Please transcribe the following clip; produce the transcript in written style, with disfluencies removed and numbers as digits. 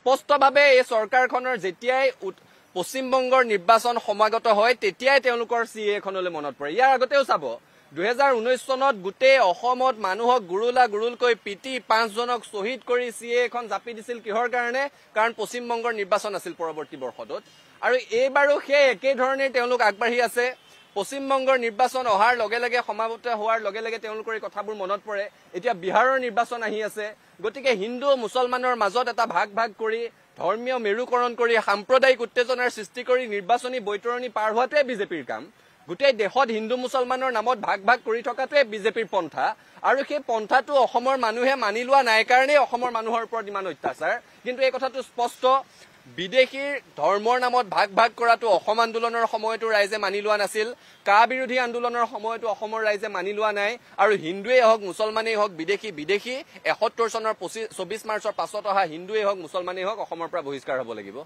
স্পষ্টভাৱে এই চৰকাৰখনৰ যেতিয়াই পশ্চিমবংগৰ নিৰ্বাচন সমাগত হয় তেতিয়াই তেওঁলোকৰ CA খনলৈ মনত পৰে। ইয়াৰ আগতেও চাব 2019 চনত গোটেই অসমত মানুহক গুৰুলকৈ পিটি 5 জনক শ্বহীদ কৰি CA এখন জাপি দিছিল কিহৰ কাৰণে? কাৰণ পশ্চিমবংগৰ নিৰ্বাচন আছিল পৰৱৰ্তী বৰ্ষটোত। আৰু এইবাৰো সেই একেই ধৰণে তেওঁলোক আগবাঢ়ি আছে। পশ্চিমবংগৰ নিৰ্বাচন অহাৰ লগে লগে সমাগত হোৱাৰ লগে লগে তেওঁলোকৰ এই কথাবোৰ মনত পৰে। এতিয়া বিহাৰৰ নিৰ্বাচন আহি আছে, গতিকে হিন্দু মুছলমানৰ মাজত এটা ভাগ কৰি ধৰ্মীয় মেৰুকৰণ কৰি সাম্প্ৰদায়িক উত্তেজনাৰ সৃষ্টি কৰি নিৰ্বাচনী বৈতৰণি পাৰ হোৱাটোৱে বিজেপিৰ কাম। গোটেই দেশত হিন্দু মুছলমানৰ নামত ভাগ কৰি থকাটোৱে বিজেপিৰ পন্থা। আৰু সেই পন্থাটো অসমৰ মানুহে মানি লোৱা নাই কাৰণেই অসমৰ মানুহৰ ওপৰত ইমান অত্যাচাৰ। কিন্তু এই কথাটো স্পষ্ট, বিদেশীৰ ধৰ্মৰ নামত ভাগ কৰাটো অসম আন্দোলনৰ সময়তো ৰাইজে মানি লোৱা নাছিল, কা বিৰোধী আন্দোলনৰ সময়তো অসমৰ ৰাইজে মানি লোৱা নাই। আৰু হিন্দুৱেই হওক মুছলমানেই হওক বিদেশী 71 চনৰ 24 মাৰ্চৰ পাছত অহা হিন্দুৱেই হওক মুছলমানেই হওক অসমৰ পৰা বহিষ্কাৰ হ'ব লাগিব।